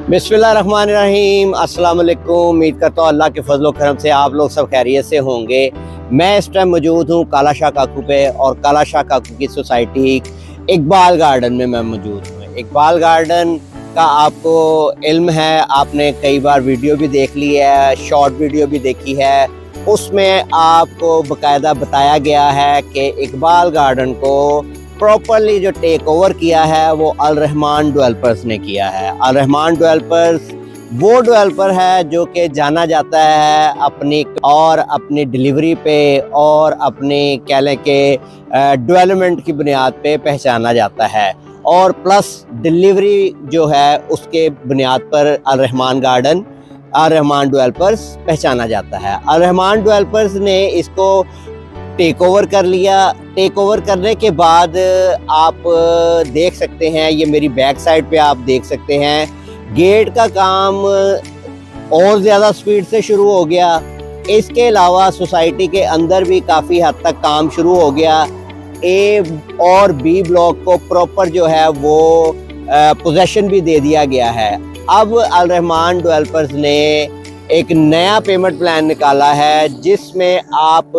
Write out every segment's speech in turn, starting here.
बिस्मिल्लाहिर्रहमानिर्रहीम, अस्सलाम वालेकुम। उम्मीद करता हूँ अल्लाह के फजल करम से आप लोग सब खैरियत से होंगे। मैं इस टाइम मौजूद हूँ काला शाह काकू पे और काला शाह काकू की सोसाइटी इकबाल गार्डन में मैं मौजूद हूँ। इकबाल गार्डन का आपको इल्म है, आपने कई बार वीडियो भी देख ली है, शॉर्ट वीडियो भी देखी है। उसमें आपको बाकायदा बताया गया है कि इकबाल गार्डन को प्रॉपरली जो टेक ओवर किया है वो अल रहमान डेवलपर्स ने किया है। अल रहमान डेवलपर्स वो डेवलपर है जो कि जाना जाता है अपनी डिलीवरी पे और अपनी कह लें कि डेवलपमेंट की बुनियाद पे पहचाना जाता है, और प्लस डिलीवरी जो है उसके बुनियाद पर अल रहमान डेवलपर्स पहचाना जाता है। अल रहमान डेवलपर्स ने इसको टेक ओवर कर लिया। टेक ओवर करने के बाद आप देख सकते हैं, ये मेरी बैक साइड पे आप देख सकते हैं, गेट का काम और ज़्यादा स्पीड से शुरू हो गया। इसके अलावा सोसाइटी के अंदर भी काफ़ी हद तक काम शुरू हो गया। ए और बी ब्लॉक को प्रॉपर जो है वो पोजेशन भी दे दिया गया है। अब अल रहमान डेवलपर्स ने एक नया पेमेंट प्लान निकाला है जिसमें आप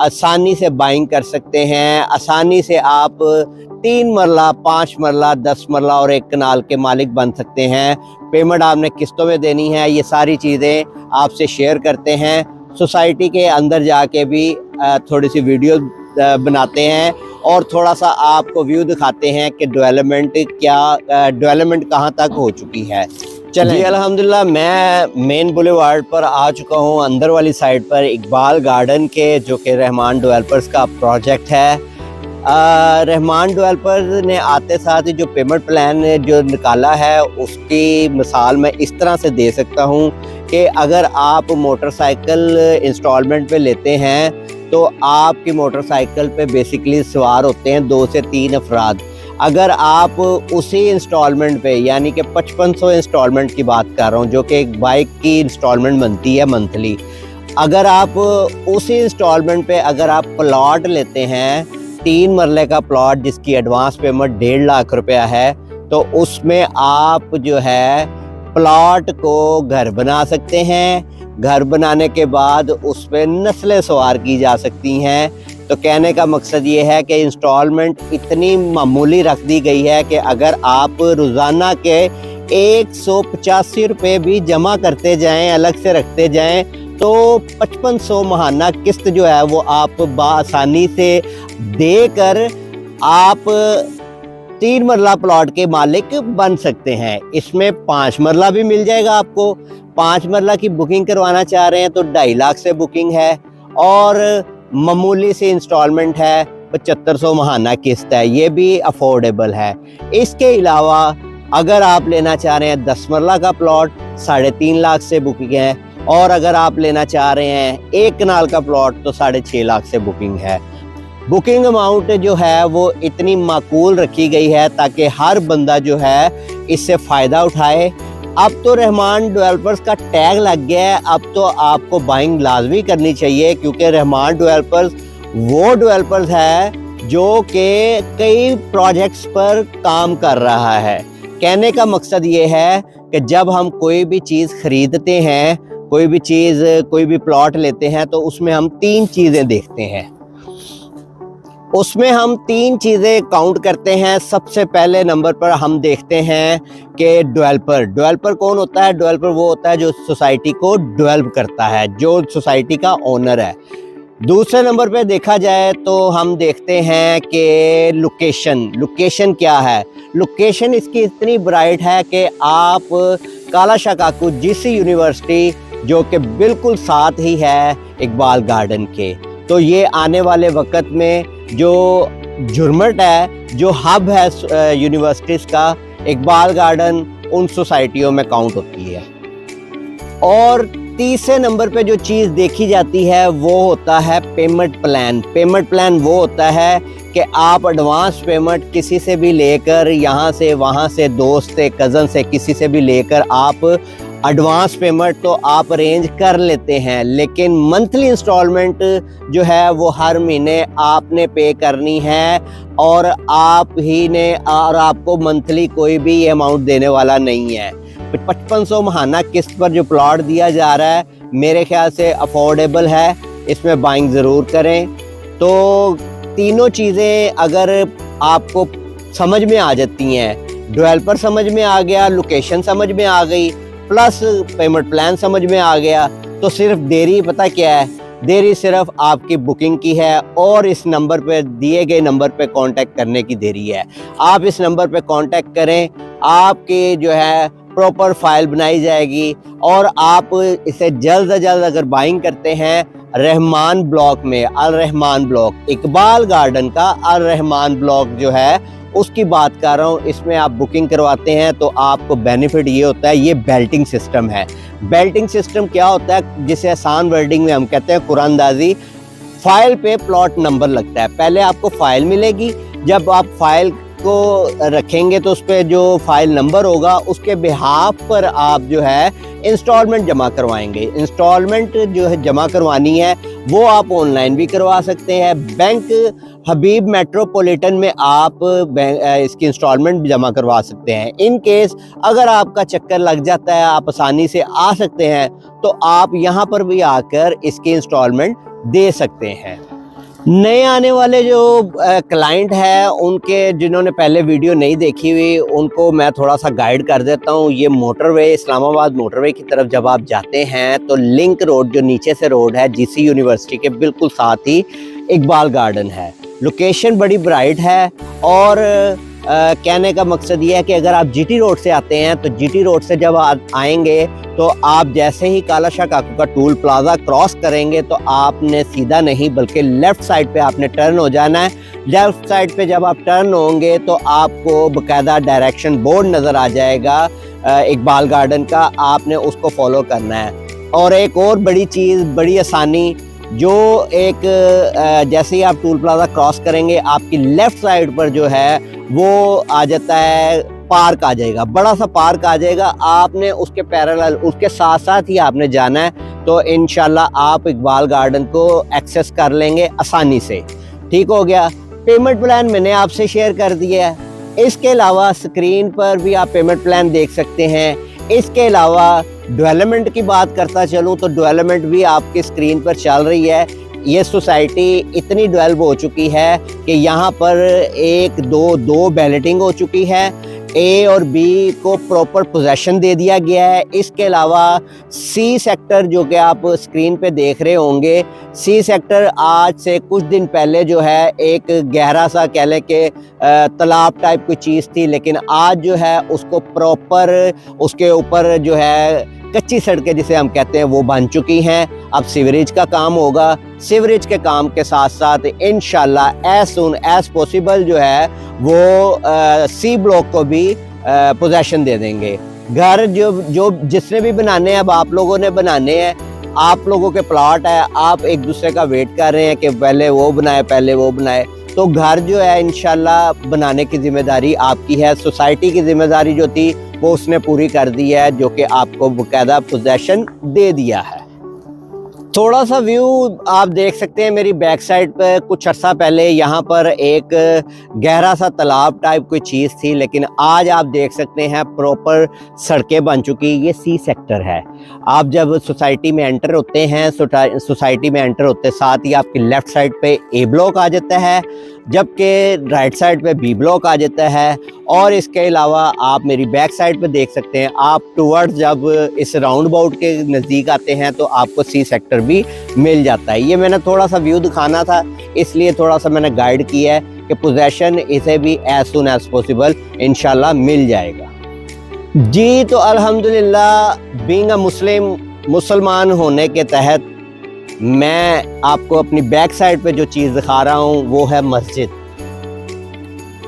आसानी से बाइंग कर सकते हैं। आसानी से आप 3 मरला, 5 मरला, 10 मरला और 1 कनाल के मालिक बन सकते हैं। पेमेंट आपने किस्तों में देनी है, ये सारी चीज़ें आपसे शेयर करते हैं। सोसाइटी के अंदर जाके भी थोड़ी सी वीडियो बनाते हैं और थोड़ा सा आपको व्यू दिखाते हैं कि डेवलपमेंट कहाँ तक हो चुकी है। चलिए, अल्हम्दुलिल्लाह मैं मेन बुलेवार्ड पर आ चुका हूँ, अंदर वाली साइड पर इकबाल गार्डन के, जो कि रहमान डेवलपर्स का प्रोजेक्ट है। रहमान डेवलपर्स ने आते साथ ही जो पेमेंट प्लान जो निकाला है उसकी मिसाल मैं इस तरह से दे सकता हूँ कि अगर आप मोटरसाइकिल इंस्टॉलमेंट पे लेते हैं तो आपकी मोटरसाइकिल पे बेसिकली सवार होते हैं 2 से 3 अफराद। अगर आप उसी इंस्टॉलमेंट पे, यानी कि 5500 इंस्टॉलमेंट की बात कर रहा हूँ, जो कि एक बाइक की इंस्टॉलमेंट बनती है मंथली, अगर आप उसी इंस्टॉलमेंट पे अगर आप प्लॉट लेते हैं 3 मरले का प्लॉट जिसकी एडवांस पेमेंट 1.5 लाख रुपया है, तो उसमें आप जो है प्लॉट को घर बना सकते हैं। घर बनाने के बाद उस पर नस्लें सवार की जा सकती हैं। तो कहने का मकसद ये है कि इंस्टॉलमेंट इतनी मामूली रख दी गई है कि अगर आप रोज़ाना के 185 रुपये भी जमा करते जाएं, अलग से रखते जाएं, तो 5500 माहाना किस्त जो है वो आप बआसानी से देकर आप 3 मरला प्लॉट के मालिक बन सकते हैं। इसमें 5 मरला भी मिल जाएगा आपको। 5 मरला की बुकिंग करवाना चाह रहे हैं तो 2.5 लाख से बुकिंग है और मामूली से इंस्टॉलमेंट है, 7500 माहाना किस्त है, ये भी अफोर्डेबल है। इसके अलावा अगर आप लेना चाह रहे हैं 10 मरला का प्लॉट, 3.5 लाख से बुकिंग है, और अगर आप लेना चाह रहे हैं 1 कनाल का प्लॉट तो 6.5 लाख से बुकिंग है। बुकिंग अमाउंट जो है वो इतनी माकूल रखी गई है ताकि हर बंदा जो है इससे फ़ायदा उठाए। अब तो रहमान डेवलपर्स का टैग लग गया है, अब तो आपको बाइंग लाजमी करनी चाहिए, क्योंकि रहमान डेवलपर्स वो डेवलपर्स है जो कि कई प्रोजेक्ट्स पर काम कर रहा है। कहने का मकसद ये है कि जब हम कोई भी चीज़ खरीदते हैं, कोई भी प्लॉट लेते हैं, तो उसमें हम 3 चीज़ें देखते हैं। उसमें हम 3 चीज़ें काउंट करते हैं। सबसे पहले नंबर पर हम देखते हैं कि डेवलपर कौन होता है। डेवलपर वो होता है जो सोसाइटी को डेवलप करता है, जो सोसाइटी का ओनर है। दूसरे नंबर पे देखा जाए तो हम देखते हैं कि लोकेशन क्या है। लोकेशन इसकी इतनी ब्राइट है कि आप काला शाह काकू जिस यूनिवर्सिटी जो कि बिल्कुल साथ ही है इकबाल गार्डन के, तो ये आने वाले वक्त में जो झुरमट है, जो हब है यूनिवर्सिटीज़ का, इकबाल गार्डन उन सोसाइटियों में काउंट होती है। और तीसरे नंबर पे जो चीज़ देखी जाती है वो होता है पेमेंट प्लान। पेमेंट प्लान वो होता है कि आप एडवांस पेमेंट किसी से भी लेकर, यहाँ से वहाँ से, दोस्त से, कज़न से, किसी से भी लेकर आप एडवांस पेमेंट तो आप अरेंज कर लेते हैं, लेकिन मंथली इंस्टॉलमेंट जो है वो हर महीने आपने पे करनी है और आपको मंथली कोई भी अमाउंट देने वाला नहीं है। 5500 महाना किस्त पर जो प्लॉट दिया जा रहा है मेरे ख्याल से अफोर्डेबल है, इसमें बाइंग ज़रूर करें। तो तीनों चीज़ें अगर आपको समझ में आ जाती हैं, डेवलपर समझ में आ गया, लोकेशन समझ में आ गई, प्लस पेमेंट प्लान समझ में आ गया, तो सिर्फ देरी पता क्या है, देरी सिर्फ आपकी बुकिंग की है और इस नंबर पे, दिए गए नंबर पे कांटेक्ट करने की देरी है। आप इस नंबर पे कांटेक्ट करें, आपके जो है प्रॉपर फाइल बनाई जाएगी और आप इसे जल्द से जल्द अगर बाइंग करते हैं रहमान ब्लॉक में, अल रहमान ब्लॉक, इकबाल गार्डन का अल रहमान ब्लॉक जो है उसकी बात कर रहा हूँ, इसमें आप बुकिंग करवाते हैं तो आपको बेनिफिट ये होता है, ये बेल्टिंग सिस्टम है। बेल्टिंग सिस्टम क्या होता है, जिसे आसान वर्डिंग में हम कहते हैं कुरानदाजी। फाइल पे प्लॉट नंबर लगता है, पहले आपको फाइल मिलेगी, जब आप फाइल को रखेंगे तो उस पर जो फाइल नंबर होगा उसके बिहाफ पर आप जो है इंस्टॉलमेंट जमा करवाएंगे। इंस्टॉलमेंट जो है जमा करवानी है वो आप ऑनलाइन भी करवा सकते हैं। बैंक हबीब मेट्रोपॉलिटन में आप इसकी इंस्टॉलमेंट जमा करवा सकते हैं। इन केस अगर आपका चक्कर लग जाता है, आप आसानी से आ सकते हैं, तो आप यहाँ पर भी आकर इसकी इंस्टॉलमेंट दे सकते हैं। नए आने वाले जो क्लाइंट है, उनके जिन्होंने पहले वीडियो नहीं देखी हुई, उनको मैं थोड़ा सा गाइड कर देता हूँ। ये मोटरवे, इस्लामाबाद मोटरवे की तरफ जब आप जाते हैं तो लिंक रोड, जो नीचे से रोड है, जीसी यूनिवर्सिटी के बिल्कुल साथ ही इकबाल गार्डन है। लोकेशन बड़ी ब्राइट है और कहने का मकसद ये है कि अगर आप जीटी रोड से आते हैं तो जीटी रोड से जब आप आएंगे तो आप जैसे ही काला शाह काकू का टूल प्लाजा क्रॉस करेंगे तो आपने सीधा नहीं बल्कि लेफ़्ट साइड पे आपने टर्न हो जाना है। लेफ़्ट साइड पे जब आप टर्न होंगे तो आपको बाकायदा डायरेक्शन बोर्ड नज़र आ जाएगा इकबाल गार्डन का, आपने उसको फॉलो करना है। और एक और बड़ी चीज़, बड़ी आसानी, जो एक जैसे ही आप टूल प्लाजा क्रॉस करेंगे आपकी लेफ़्ट साइड पर जो है वो आ जाता है, पार्क आ जाएगा, बड़ा सा पार्क आ जाएगा। आपने उसके पैरेलल, उसके साथ साथ ही आपने जाना है, तो इंशाल्लाह आप इकबाल गार्डन को एक्सेस कर लेंगे आसानी से। ठीक हो गया। पेमेंट प्लान मैंने आपसे शेयर कर दिया है। इसके अलावा स्क्रीन पर भी आप पेमेंट प्लान देख सकते हैं। इसके अलावा डेवलपमेंट की बात करता चलूँ तो डेवलपमेंट भी आपकी स्क्रीन पर चल रही है। ये सोसाइटी इतनी डेवलप हो चुकी है कि यहाँ पर दो बैलेटिंग हो चुकी है। ए और बी को प्रॉपर पोजेशन दे दिया गया है। इसके अलावा सी सेक्टर जो कि आप स्क्रीन पे देख रहे होंगे, सी सेक्टर आज से कुछ दिन पहले जो है एक गहरा सा कह लें कि तालाब टाइप कोई चीज़ थी, लेकिन आज जो है उसको प्रॉपर, उसके ऊपर जो है कच्ची सड़कें जिसे हम कहते हैं वो बन चुकी हैं। अब सीवरेज का काम होगा। सीवरेज के काम के साथ साथ इंशाल्लाह एज सून एज पॉसिबल जो है वो सी ब्लॉक को भी पोजेशन दे देंगे। घर जो जिसने भी बनाने हैं, अब आप लोगों ने बनाने हैं, आप लोगों के प्लॉट है, आप एक दूसरे का वेट कर रहे हैं कि पहले वो बनाए, पहले वो बनाए, तो घर जो है इंशाल्लाह बनाने की जिम्मेदारी आपकी है। सोसाइटी की जिम्मेदारी जो थी वो उसने पूरी कर दी है, जो कि आपको बाकायदा पोजेशन दे दिया है। थोड़ा सा व्यू आप देख सकते हैं मेरी बैक साइड पर। कुछ अर्सा पहले यहाँ पर एक गहरा सा तालाब टाइप कोई चीज़ थी, लेकिन आज आप देख सकते हैं प्रॉपर सड़कें बन चुकी। ये सी सेक्टर है। आप जब सोसाइटी में एंटर होते हैं, सोसाइटी में एंटर होते साथ ही आपकी लेफ़्ट साइड पे ए ब्लॉक आ जाता है, जबकि राइट साइड पे बी ब्लॉक आ जाता है। और इसके अलावा आप मेरी बैक साइड पे देख सकते हैं, आप टूवर्ड्स जब इस राउंड अबाउट के नज़दीक आते हैं तो आपको सी सेक्टर भी मिल जाता है। ये मैंने थोड़ा सा व्यू दिखाना था, इसलिए थोड़ा सा मैंने गाइड किया है कि पोजेशन इसे भी एज सुन एज पॉसिबल इंशाल्लाह मिल जाएगा जी। तो अल्हम्दुलिल्लाह बीइंग अ मुसलमान होने के तहत मैं आपको अपनी बैक साइड पे जो चीज़ दिखा रहा हूँ वो है मस्जिद।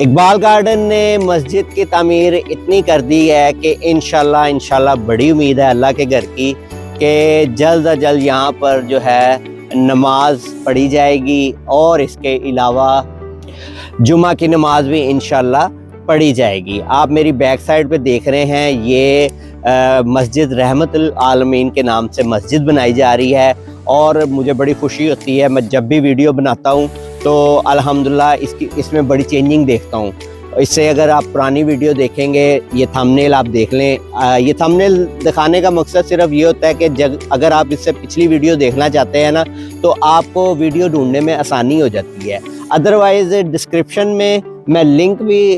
इकबाल गार्डन ने मस्जिद की तामीर इतनी कर दी है कि इंशाल्लाह बड़ी उम्मीद है अल्लाह के घर की कि जल्द अज जल्द यहाँ पर जो है नमाज पढ़ी जाएगी और इसके अलावा जुमा की नमाज भी इंशाल्लाह पढ़ी जाएगी। आप मेरी बैक साइड पे देख रहे हैं, ये मस्जिद रहमतुल आलमीन के नाम से मस्जिद बनाई जा रही है और मुझे बड़ी खुशी होती है। मैं जब भी वीडियो बनाता हूँ तो अल्हम्दुलिल्लाह इसमें बड़ी चेंजिंग देखता हूँ। इससे अगर आप पुरानी वीडियो देखेंगे, ये थंबनेल आप देख लें, ये थंबनेल दिखाने का मकसद सिर्फ ये होता है कि अगर आप इससे पिछली वीडियो देखना चाहते हैं ना, तो आपको वीडियो ढूंढने में आसानी हो जाती है। अदरवाइज़ डिस्क्रिप्शन में मैं लिंक भी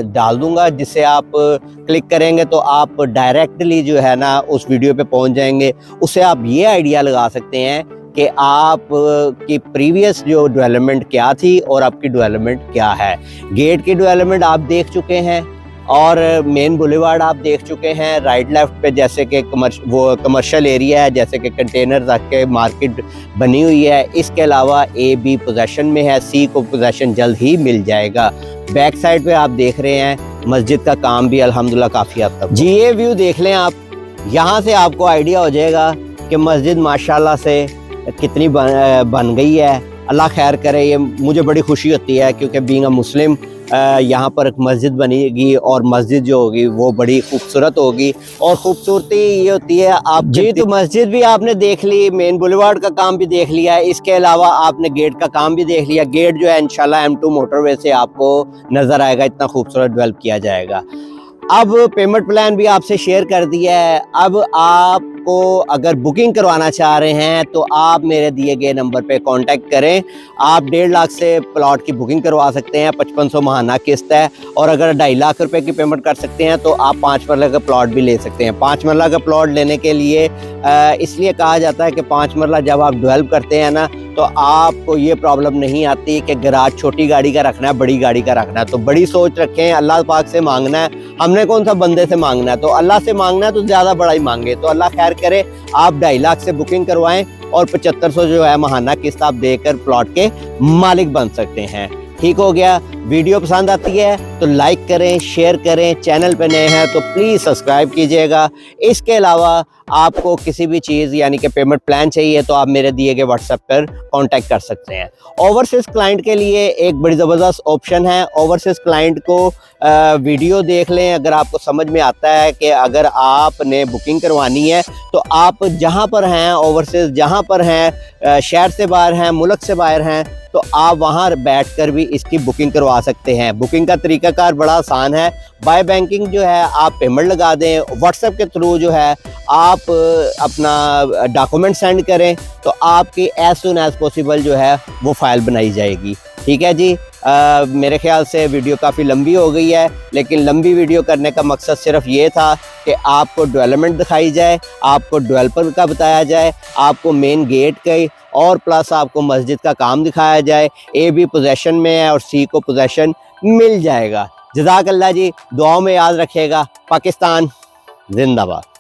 डाल दूंगा, जिससे आप क्लिक करेंगे तो आप डायरेक्टली जो है ना उस वीडियो पे पहुंच जाएंगे। उससे आप ये आइडिया लगा सकते हैं कि आप की प्रीवियस जो डेवलपमेंट क्या थी और आपकी डेवलपमेंट क्या है। गेट की डेवलपमेंट आप देख चुके हैं और मेन बुलेवार्ड आप देख चुके हैं। राइट लेफ्ट पे जैसे कि कमर्शियल एरिया है, जैसे कि कंटेनर तक के मार्केट बनी हुई है। इसके अलावा ए बी पोजेशन में है, सी को पोजेशन जल्द ही मिल जाएगा। बैक साइड पे आप देख रहे हैं मस्जिद का काम भी अल्हम्दुलिल्लाह काफ़ी हद तक। जी ये व्यू देख लें आप, यहाँ से आपको आइडिया हो जाएगा कि मस्जिद माशाल्लाह से कितनी बन गई है। अल्लाह खैर करे। ये मुझे बड़ी खुशी होती है क्योंकि बीइंग अ मुस्लिम यहाँ पर एक मस्जिद बनेगी और मस्जिद जो होगी वो बड़ी खूबसूरत होगी। और खूबसूरती ये होती है आप जी, तो मस्जिद भी आपने देख ली, मेन बुलेवार्ड का काम भी देख लिया, इसके अलावा आपने गेट का काम भी देख लिया। गेट जो है इंशाल्लाह M2 मोटरवे से आपको नज़र आएगा, इतना खूबसूरत डेवलप किया जाएगा। अब पेमेंट प्लान भी आपसे शेयर कर दिया है। अब आपको अगर बुकिंग करवाना चाह रहे हैं तो आप मेरे दिए गए नंबर पे कांटेक्ट करें। आप 1.5 लाख से प्लॉट की बुकिंग करवा सकते हैं, 5500 माहाना किस्त है। और अगर 2.5 लाख रुपए की पेमेंट कर सकते हैं तो आप 5 मरला का प्लॉट भी ले सकते हैं। 5 मरला का प्लॉट लेने के लिए इसलिए कहा जाता है कि 5 मरला जब आप डेवलप करते हैं ना, तो आपको ये प्रॉब्लम नहीं आती कि गराज छोटी गाड़ी का रखना है, बड़ी गाड़ी का रखना है। तो बड़ी सोच रखें, अल्लाह पाक से मांगना है। हमने कौन सा बंदे से मांगना है, तो अल्लाह से मांगना है तो ज़्यादा बड़ा ही मांगे। तो अल्लाह खैर करे, आप 2.5 लाख से बुकिंग करवाएं और 7500 जो है माहाना किस्त आप देकर प्लॉट के मालिक बन सकते हैं। ठीक हो गया। वीडियो पसंद आती है तो लाइक करें, शेयर करें। चैनल पे नए हैं तो प्लीज़ सब्सक्राइब कीजिएगा। इसके अलावा आपको किसी भी चीज़ यानी कि पेमेंट प्लान चाहिए तो आप मेरे दिए गए व्हाट्सएप पर कांटेक्ट कर सकते हैं। ओवरसीज़ क्लाइंट के लिए एक बड़ी ज़बरदस्त ऑप्शन है। ओवरसीज़ क्लाइंट को वीडियो देख लें, अगर आपको समझ में आता है कि अगर आपने बुकिंग करवानी है तो आप जहाँ पर हैं, ओवरसीज़ जहाँ पर हैं, शहर से बाहर हैं, मुल्क से बाहर हैं, तो आप वहाँ बैठकर भी इसकी बुकिंग करवा सकते हैं। बुकिंग का तरीकाकार बड़ा आसान है। बाय बैंकिंग जो है आप पेमेंट लगा दें, व्हाट्सएप के थ्रू जो है आप अपना डॉक्यूमेंट सेंड करें तो आपकी एज सुन एज पॉसिबल जो है वो फाइल बनाई जाएगी। ठीक है जी। मेरे ख्याल से वीडियो काफ़ी लंबी हो गई है, लेकिन लंबी वीडियो करने का मकसद सिर्फ ये था कि आपको डेवलपमेंट दिखाई जाए, आपको डेवलपर का बताया जाए, आपको मेन गेट का और प्लस आपको मस्जिद का काम दिखाया जाए। ए भी पोजेशन में है और सी को पोजेशन मिल जाएगा। जज़ाकल्लाह जी। दुआओं में याद रखिएगा। पाकिस्तान जिंदाबाद।